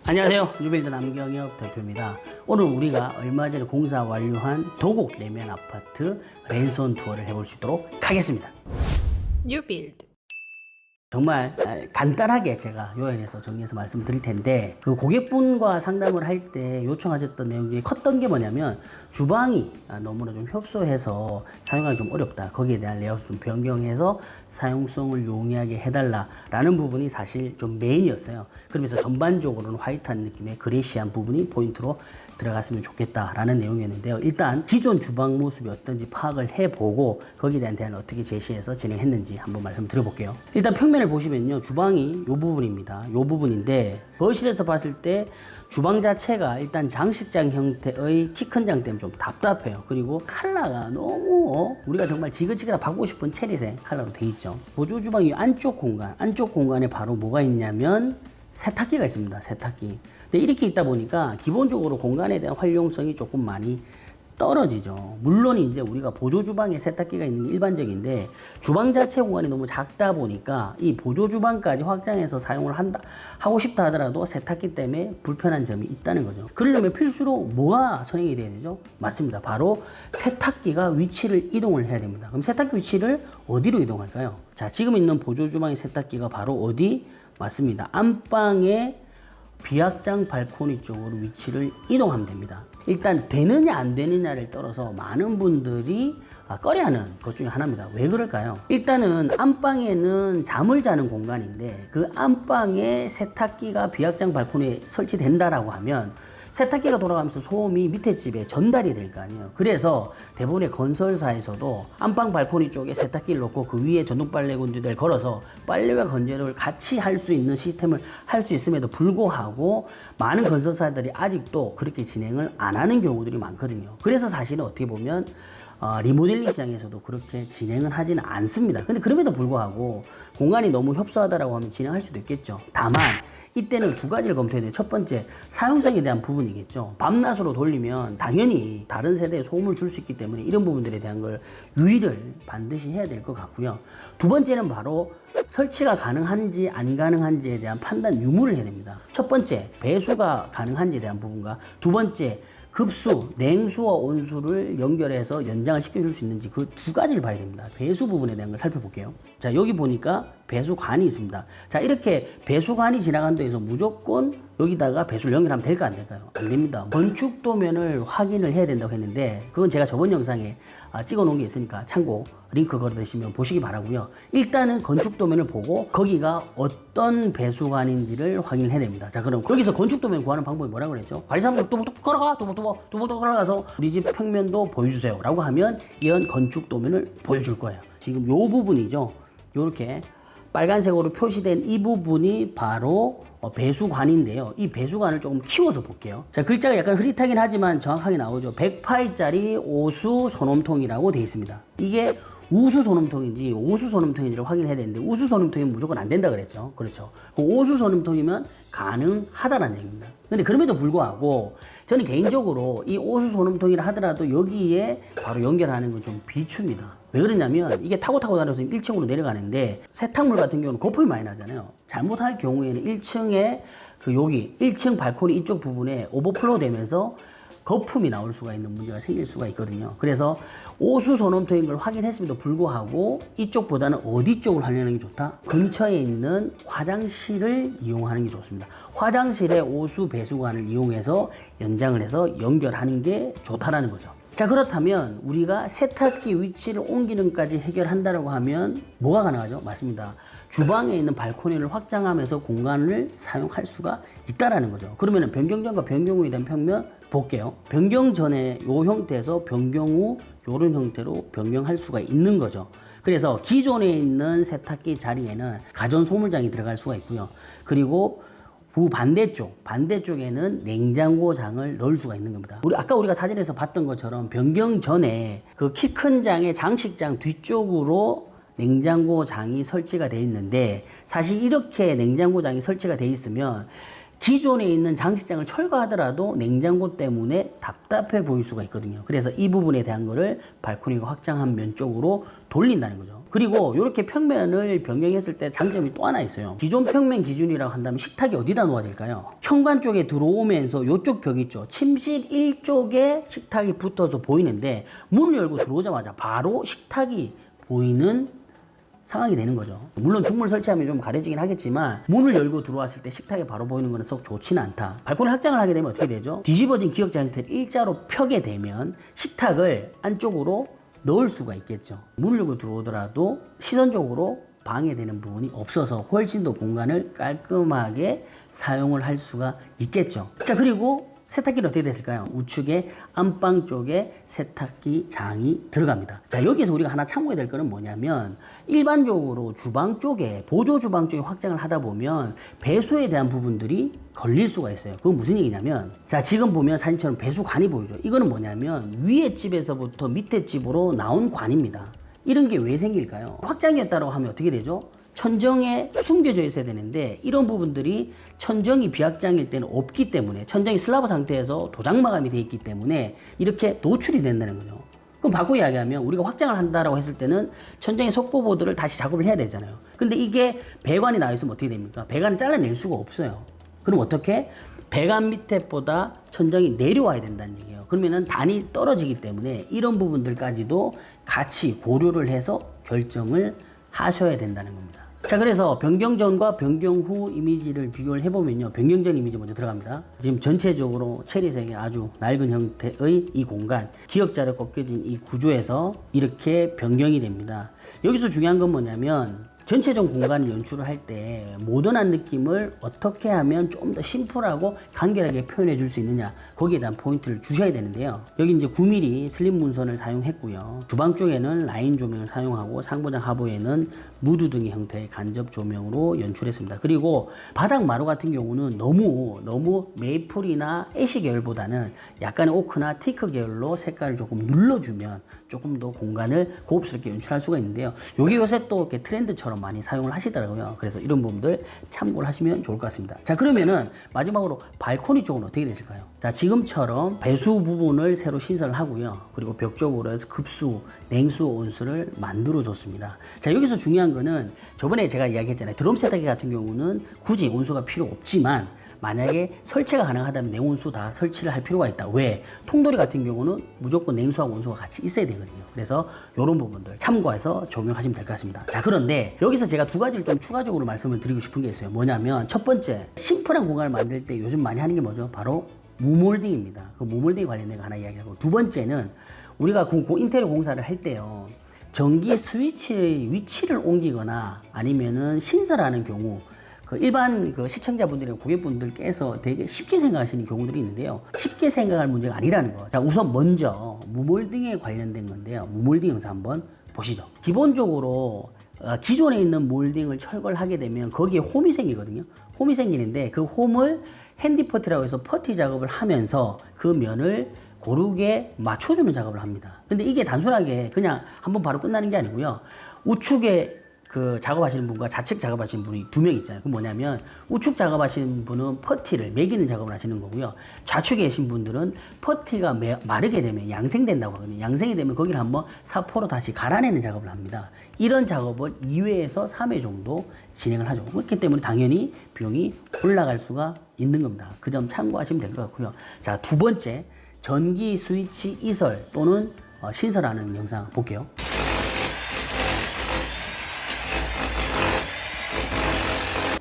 안녕하세요. 뉴빌드 남경혁 대표입니다. 오늘 우리가 얼마 전에 공사 완료한 도곡 레면 아파트 랜선 투어를 해볼 수 있도록 하겠습니다. 뉴빌드. 정말 간단하게 제가 요약해서 정리해서 말씀드릴 텐데, 그 고객분과 상담을 할 때 요청하셨던 내용 중에 컸던 게 뭐냐면, 주방이 너무나 좀 협소해서 사용하기 좀 어렵다, 거기에 대한 레이아웃을 좀 변경해서 사용성을 용이하게 해달라라는 부분이 사실 좀 메인이었어요. 그러면서 전반적으로는 화이트한 느낌의 그레이시한 부분이 포인트로 들어갔으면 좋겠다라는 내용이었는데요. 일단 기존 주방 모습이 어떤지 파악을 해보고 거기에 대한 대안을 어떻게 제시해서 진행했는지 한번 말씀드려볼게요. 일단 평면을 보시면요, 주방이 이 부분입니다. 이 부분인데, 거실에서 봤을 때 주방 자체가 일단 장식장 형태의 키 큰 장 때문에 좀 답답해요. 그리고 컬러가 너무 우리가 정말 지그지그다 바꾸고 싶은 체리색 컬러로 돼 있죠. 보조 주방 이 안쪽 공간에 바로 뭐가 있냐면 세탁기가 있습니다. 세탁기. 근데 이렇게 있다 보니까 기본적으로 공간에 대한 활용성이 조금 많이 떨어지죠. 물론 이제 우리가 보조 주방에 세탁기가 있는 게 일반적인데, 주방 자체 공간이 너무 작다 보니까 이 보조 주방까지 확장해서 사용을 하고 싶다 하더라도 세탁기 때문에 불편한 점이 있다는 거죠. 그러려면 필수로 뭐가 선행이 돼야 되죠? 맞습니다. 바로 세탁기가 위치를 이동을 해야 됩니다. 그럼 세탁기 위치를 어디로 이동할까요? 자, 지금 있는 보조 주방의 세탁기가 바로 어디? 맞습니다. 안방에 비확장 발코니 쪽으로 위치를 이동하면 됩니다. 일단 되느냐 안 되느냐를 떠나서 많은 분들이 꺼려하는 것 중에 하나입니다. 왜 그럴까요? 일단은 안방에는 잠을 자는 공간인데, 그 안방에 세탁기가 비확장 발코니에 설치된다라고 하면 세탁기가 돌아가면서 소음이 밑에 집에 전달이 될 거 아니에요. 그래서 대부분의 건설사에서도 안방 발코니 쪽에 세탁기를 놓고 그 위에 전동 빨래 건조대를 걸어서 빨래와 건조를 같이 할 수 있는 시스템을 할 수 있음에도 불구하고 많은 건설사들이 아직도 그렇게 진행을 안 하는 경우들이 많거든요. 그래서 사실은 어떻게 보면 리모델링 시장에서도 그렇게 진행은 하지는 않습니다. 근데 그럼에도 불구하고 공간이 너무 협소하다라고 하면 진행할 수도 있겠죠. 다만 이때는 두 가지를 검토해야 돼요. 첫 번째, 사용성에 대한 부분이겠죠. 밤낮으로 돌리면 당연히 다른 세대에 소음을 줄 수 있기 때문에 이런 부분들에 대한 걸 유의를 반드시 해야 될 것 같고요. 두 번째는 바로 설치가 가능한지 안 가능한지에 대한 판단 유무를 해야 됩니다. 첫 번째, 배수가 가능한지에 대한 부분과 두 번째, 급수, 냉수와 온수를 연결해서 연장을 시켜줄 수 있는지, 그 두 가지를 봐야 됩니다. 배수 부분에 대한 걸 살펴볼게요. 자, 여기 보니까 배수관이 있습니다. 자, 이렇게 배수관이 지나간 데에서 무조건 여기다가 배수를 연결하면 될까 안 될까요? 안 됩니다. 건축 도면을 확인을 해야 된다고 했는데, 그건 제가 저번 영상에 찍어 놓은 게 있으니까 참고 링크 걸어두시면 보시기 바라고요. 일단은 건축 도면을 보고 거기가 어떤 배수관인지를 확인을 해야 됩니다. 자, 그럼 거기서 건축 도면 구하는 방법이 뭐라고 그랬죠? 관리사무소 뚜벅뚜벅 걸어가, 뚜벅뚜벅 걸어가서 우리 집 평면도 보여주세요 라고 하면 이런 건축 도면을 보여줄 거예요. 지금 요 부분이죠. 요렇게 빨간색으로 표시된 이 부분이 바로 배수관인데요. 이 배수관을 조금 키워서 볼게요. 자, 글자가 약간 흐릿하긴 하지만 정확하게 나오죠. 100파이짜리 오수 소놈통이라고 되어 있습니다. 이게 우수 소놈통인지 오수 소놈통인지를 확인해야 되는데, 우수 소놈통이면 무조건 안 된다 그랬죠. 그렇죠. 그 오수 소놈통이면 가능하다는 얘기입니다. 근데 그럼에도 불구하고 저는 개인적으로 이 오수 소놈통이라 하더라도 여기에 바로 연결하는 건 좀 비추입니다. 왜 그러냐면 이게 타고 다녀서 1층으로 내려가는데 세탁물 같은 경우는 거품이 많이 나잖아요. 잘못할 경우에는 1층에 여기 1층 발코니 이쪽 부분에 오버플로우 되면서 거품이 나올 수가 있는 문제가 생길 수가 있거든요. 그래서 오수 소놈통인 걸 확인했음에도 불구하고 이쪽보다는 어디 쪽을 활용하는 게 좋다? 근처에 있는 화장실을 이용하는 게 좋습니다. 화장실에 오수 배수관을 이용해서 연장을 해서 연결하는 게 좋다라는 거죠. 자, 그렇다면 우리가 세탁기 위치를 옮기는 까지 해결한다고 하면 뭐가 가능하죠? 맞습니다. 주방에 있는 발코니를 확장하면서 공간을 사용할 수가 있다라는 거죠. 그러면 변경 전과 변경 후에 대한 평면 볼게요. 변경 전에 이 형태에서 변경 후 이런 형태로 변경할 수가 있는 거죠. 그래서 기존에 있는 세탁기 자리에는 가전 소물장이 들어갈 수가 있고요. 그리고 반대쪽에는 냉장고장을 넣을 수가 있는 겁니다. 아까 우리가 사진에서 봤던 것처럼 변경 전에 그 키 큰 장의 장식장 뒤쪽으로 냉장고장이 설치가 되어 있는데, 사실 이렇게 냉장고장이 설치가 되어 있으면 기존에 있는 장식장을 철거하더라도 냉장고 때문에 답답해 보일 수가 있거든요. 그래서 이 부분에 대한 거를 발코니가 확장한 면 쪽으로 돌린다는 거죠. 그리고 이렇게 평면을 변경했을 때 장점이 또 하나 있어요. 기존 평면 기준이라고 한다면 식탁이 어디다 놓아질까요? 현관 쪽에 들어오면서 이쪽 벽 있죠. 침실 1쪽에 식탁이 붙어서 보이는데 문을 열고 들어오자마자 바로 식탁이 보이는 상황이 되는 거죠. 물론 중문을 설치하면 좀 가려지긴 하겠지만 문을 열고 들어왔을 때 식탁이 바로 보이는 것은 썩 좋지는 않다. 발코니 확장을 하게 되면 어떻게 되죠? 뒤집어진 기역자 형태를 일자로 펴게 되면 식탁을 안쪽으로 넣을 수가 있겠죠. 문을 열고 들어오더라도 시선적으로 방해되는 부분이 없어서 훨씬 더 공간을 깔끔하게 사용을 할 수가 있겠죠. 자, 그리고 세탁기는 어떻게 됐을까요? 우측에 안방 쪽에 세탁기 장이 들어갑니다. 자, 여기서 우리가 하나 참고해야 될 거는 뭐냐면 일반적으로 주방 쪽에 보조 주방 쪽에 확장을 하다 보면 배수에 대한 부분들이 걸릴 수가 있어요. 그건 무슨 얘기냐면 자, 지금 보면 사진처럼 배수관이 보이죠. 이거는 뭐냐면 위에 집에서부터 밑에 집으로 나온 관입니다. 이런 게 왜 생길까요? 확장이었다고 하면 어떻게 되죠? 천정에 숨겨져 있어야 되는데 이런 부분들이 천정이 비확장일 때는 없기 때문에 천정이 슬라브 상태에서 도장 마감이 되어 있기 때문에 이렇게 노출이 된다는 거죠. 그럼 바꿔 이야기하면 우리가 확장을 한다라고 했을 때는 천정의 속보보드를 다시 작업을 해야 되잖아요. 근데 이게 배관이 나와 있으면 어떻게 됩니까? 배관을 잘라낼 수가 없어요. 그럼 어떻게? 배관 밑에보다 천정이 내려와야 된다는 얘기예요. 그러면은 단이 떨어지기 때문에 이런 부분들까지도 같이 고려를 해서 결정을 하셔야 된다는 겁니다. 자, 그래서 변경 전과 변경 후 이미지를 비교를 해보면요. 변경 전 이미지 먼저 들어갑니다. 지금 전체적으로 체리색의 아주 낡은 형태의 이 공간, 기역자로 꺾여진 이 구조에서 이렇게 변경이 됩니다. 여기서 중요한 건 뭐냐면 전체적 공간을 연출을 할 때 모던한 느낌을 어떻게 하면 좀 더 심플하고 간결하게 표현해 줄 수 있느냐, 거기에 대한 포인트를 주셔야 되는데요. 여기 이제 9mm 슬림 문선을 사용했고요. 주방 쪽에는 라인 조명을 사용하고 상부장 하부에는 무드 등의 형태의 간접 조명으로 연출했습니다. 그리고 바닥 마루 같은 경우는 너무 메이플이나 애쉬 계열보다는 약간의 오크나 티크 계열로 색깔을 조금 눌러주면 조금 더 공간을 고급스럽게 연출할 수가 있는데요. 요게 요새 또 이렇게 트렌드처럼 많이 사용을 하시더라고요. 그래서 이런 부분들 참고를 하시면 좋을 것 같습니다. 자, 그러면은 마지막으로 발코니 쪽은 어떻게 되실까요? 자, 지금처럼 배수 부분을 새로 신설을 하고요. 그리고 벽 쪽으로 해서 급수, 냉수 온수를 만들어 줬습니다. 자, 여기서 중요한 거는 저번에 제가 이야기했잖아요. 드럼 세탁기 같은 경우는 굳이 온수가 필요 없지만 만약에 설치가 가능하다면 냉온수 다 설치를 할 필요가 있다. 왜? 통돌이 같은 경우는 무조건 냉수하고 온수가 같이 있어야 되거든요. 그래서 이런 부분들 참고해서 적용하시면 될 것 같습니다. 자, 그런데 여기서 제가 두 가지를 좀 추가적으로 말씀을 드리고 싶은 게 있어요. 뭐냐면 첫 번째, 심플한 공간을 만들 때 요즘 많이 하는 게 뭐죠? 바로 무몰딩입니다. 그 무몰딩 관련된 거 하나 이야기하고, 두 번째는 우리가 인테리어 공사를 할 때요, 전기 스위치의 위치를 옮기거나 아니면은 신설하는 경우, 그 일반 그 시청자분들이나 고객분들께서 되게 쉽게 생각하시는 경우들이 있는데요. 쉽게 생각할 문제가 아니라는 거. 자, 우선 먼저 무몰딩에 관련된 건데요. 무몰딩 영상 한번 보시죠. 기본적으로 기존에 있는 몰딩을 철거를 하게 되면 거기에 홈이 생기거든요. 홈이 생기는데 그 홈을 핸디 퍼티라고 해서 퍼티 작업을 하면서 그 면을 고르게 맞춰주는 작업을 합니다. 근데 이게 단순하게 그냥 한번 바로 끝나는 게 아니고요. 우측에 그 작업하시는 분과 좌측 작업하시는 분이 두 명 있잖아요. 그 뭐냐면 우측 작업하시는 분은 퍼티를 매기는 작업을 하시는 거고요. 좌측에 계신 분들은 퍼티가 마르게 되면 양생된다고 하거든요. 양생이 되면 거기를 한번 사포로 다시 갈아내는 작업을 합니다. 이런 작업을 2회에서 3회 정도 진행을 하죠. 그렇기 때문에 당연히 비용이 올라갈 수가 있는 겁니다. 그 점 참고하시면 될 것 같고요. 자, 두 번째, 전기 스위치 이설 또는 신설하는 영상 볼게요.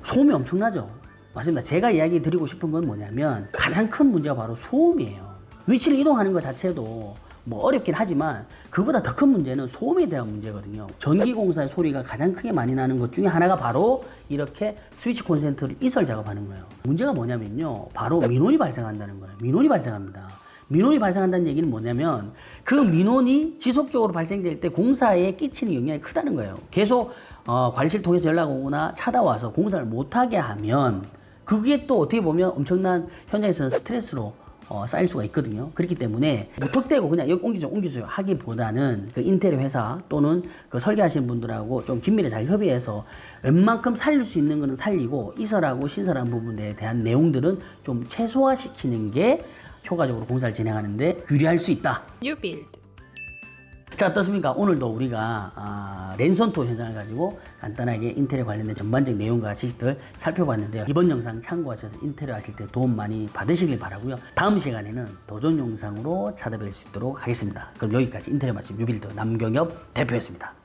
소음이 엄청나죠? 맞습니다. 제가 이야기 드리고 싶은 건 뭐냐면 가장 큰 문제가 바로 소음이에요. 위치를 이동하는 것 자체도 뭐 어렵긴 하지만 그보다 더 큰 문제는 소음에 대한 문제거든요. 전기공사의 소리가 가장 크게 많이 나는 것 중에 하나가 바로 이렇게 스위치 콘센트를 이설 작업하는 거예요. 문제가 뭐냐면요, 바로 민원이 발생한다는 거예요. 민원이 발생합니다. 민원이 발생한다는 얘기는 뭐냐면 그 민원이 지속적으로 발생될 때 공사에 끼치는 영향이 크다는 거예요. 계속 관리실 통해서 연락 오거나 찾아와서 공사를 못하게 하면 그게 또 어떻게 보면 엄청난 현장에서는 스트레스로 쌓일 수가 있거든요. 그렇기 때문에 무턱대고 그냥 여기 옮기세요 하기보다는 그 인테리어 회사 또는 그 설계하시는 분들하고 좀 긴밀히 잘 협의해서 웬만큼 살릴 수 있는 거는 살리고 이설하고 신설한 부분에 대한 내용들은 좀 최소화시키는 게 효과적으로 공사를 진행하는데 유리할 수 있다. New build. 자, 어떻습니까? 오늘도 우리가 랜선토 현장을 가지고 간단하게 인테리어 관련된 전반적인 내용과 지식들 살펴봤는데요. 이번 영상 참고하셔서 인테리어 하실 때 도움 많이 받으시길 바라고요. 다음 시간에는 더 좋은 영상으로 찾아뵐 수 있도록 하겠습니다. 그럼 여기까지 인테리어 맛집 뉴빌드 남경엽 대표였습니다.